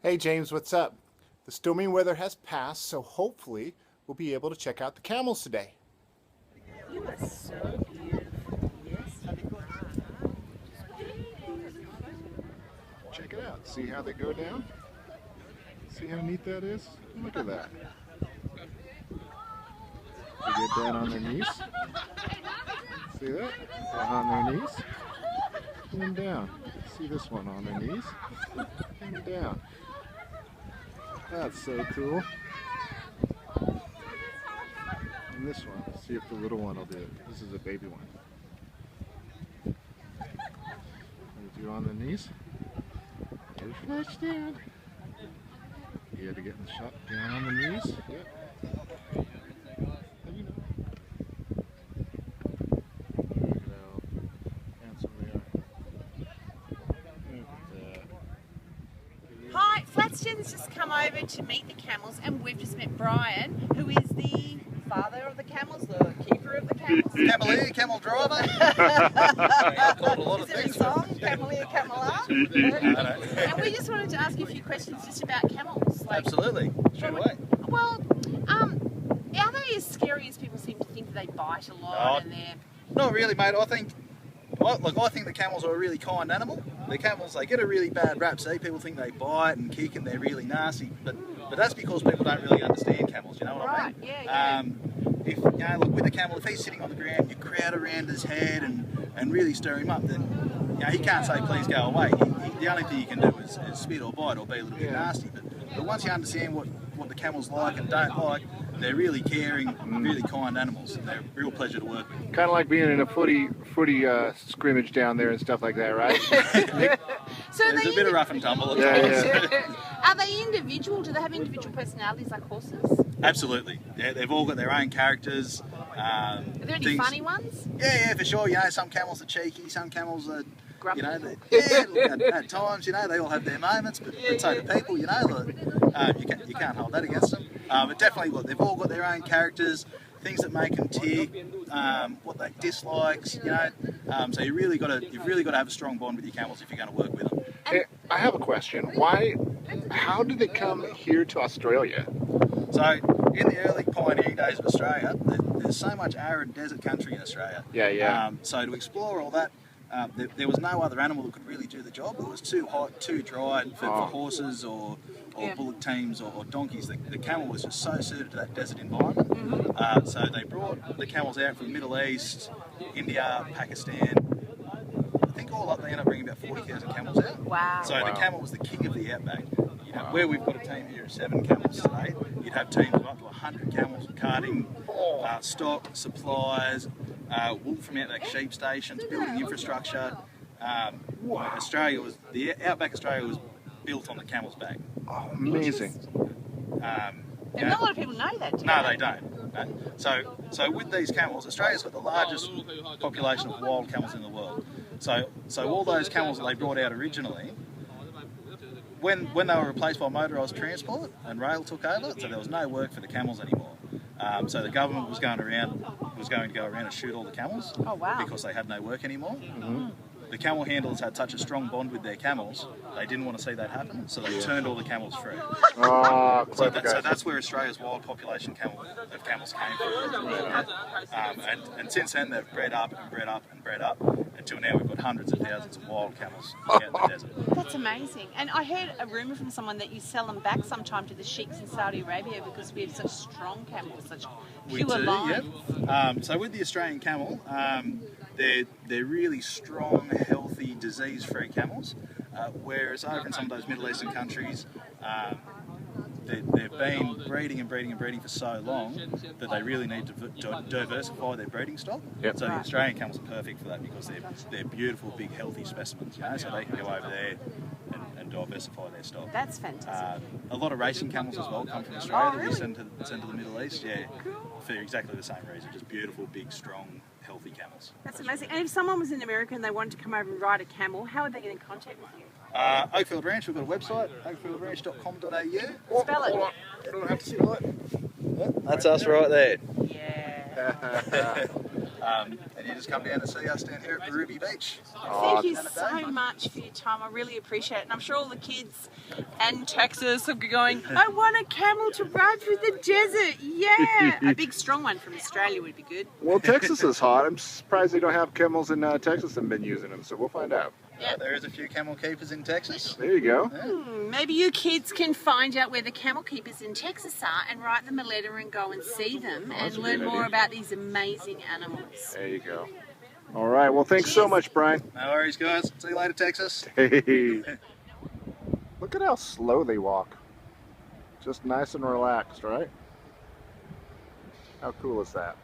Hey James, what's up? The stormy weather has passed, so hopefully we'll be able to check out the camels today. You are so beautiful. Yes, Check it out. See how they go down? See how neat that is? Look at that. They get down on their knees. See that? Down on their knees. And then down. See this one on their knees. And down. That's so cool. And this one, see if the little one will do it. This is a baby one. They do on the knees. And flush down. You had to get in the shot down on the knees. Yep. And you know. Look at how handsome they are. Look at that. Hi, Flatsten's just come over to meet the camels, and we've just met Brian, who is the father of the camels, the keeper of the camels. Camelier, camel driver. I've called a lot of Is there a things. song, Camelier, Cameler? And we just wanted to ask you a few questions just about camels. Absolutely, straight away. Well, are they as scary as people seem to think? That they bite a lot and they're... Not really, mate. I think the camels are a really kind animal. The camels, they get a really bad rap. See, people think they bite and kick and they're really nasty, but that's because people don't really understand camels. You know what I mean? Yeah. If look, with a camel, if he's sitting on the ground, you crowd around his head and really stir him up, then he can't say please go away. The only thing you can do is spit or bite or be a little bit nasty. But once you understand what the camels like and don't like, they're really caring, really kind animals, and they're a real pleasure to work with. Kind of like being in a footy scrimmage down there and stuff like that, right? So There's a bit of rough and tumble at times. Are they individual? Do they have individual personalities like horses? Absolutely. Yeah, they've all got their own characters. Are there any funny ones? Yeah, for sure. Some camels are cheeky, some camels are, Grumpy. at times, they all have their moments, but so do people, you can't hold that against them. But definitely, look, they've all got their own characters, things that make them tick, what they dislike, so you've really got to have a strong bond with your camels if you're going to work with them. Hey, I have a question. How did they come here to Australia? So, in the early pioneering days of Australia, there's so much arid desert country in Australia. Yeah. So to explore all that, there was no other animal that could really do the job. It was too hot, too dry for horses or bullock teams or donkeys. The camel was just so suited to that desert environment. So they brought the camels out from the Middle East, India, Pakistan. I think all up they ended up bringing about 40,000 camels out. Wow. So the camel was the king of the outback. Where we've got a team here of 7 camels today, you'd have teams of up to 100 camels carting stock, supplies, wool from outback sheep stations, building infrastructure. The outback Australia was built on the camel's back. Oh, amazing. And not a lot of people know that, do No, they? they don't. No. So with these camels, Australia's got the largest population of wild camels in the world. So all those camels that they brought out originally, when they were replaced by motorised transport and rail took over, so there was no work for the camels anymore. So the government was going to go around and shoot all the camels. Oh, wow. Because they had no work anymore. The camel handlers had such a strong bond with their camels, they didn't want to see that happen, so they turned all the camels free. So that's where Australia's wild population of camels came from. And since then they've bred up and bred up and bred up, until now we've got hundreds of thousands of wild camels out in the desert. That's amazing. And I heard a rumour from someone that you sell them back sometime to the sheiks in Saudi Arabia because we have such strong camels, such pure line. Yep. So with the Australian camel, they're really strong, healthy, disease-free camels, whereas over in some of those Middle Eastern countries, they've been breeding for so long that they really need to diversify their breeding stock. Yep. So the Australian camels are perfect for that because they're beautiful, big, healthy specimens. So they can go over there and diversify their stock. That's fantastic. A lot of racing camels as well come from Australia that we send to the Middle East. Yeah, for exactly the same reason. Just beautiful, big, strong, healthy camels. That's amazing. And if someone was in America and they wanted to come over and ride a camel, how would they get in contact with you? Oakfield Ranch, we've got a website, oakfieldranch.com.au. Spell it. I don't have to spell it. That's us right there. Yeah. and you just come down to see us down here at Ruby Beach. Thank you so much for your time. I really appreciate it. And I'm sure all the kids in Texas are going, I want a camel to ride through the desert. Yeah. A big strong one from Australia would be good. Well, Texas is hot. I'm surprised they don't have camels in Texas and been using them, so we'll find out. Yeah. There is a few camel keepers in Texas. There you go. Maybe you kids can find out where the camel keepers in Texas are and write them a letter and go and see them and learn more about these amazing animals. There you go. All right. Well, thanks so much, Brian. No worries, guys. See you later, Texas. Hey. Look at how slow they walk. Just nice and relaxed, right? How cool is that?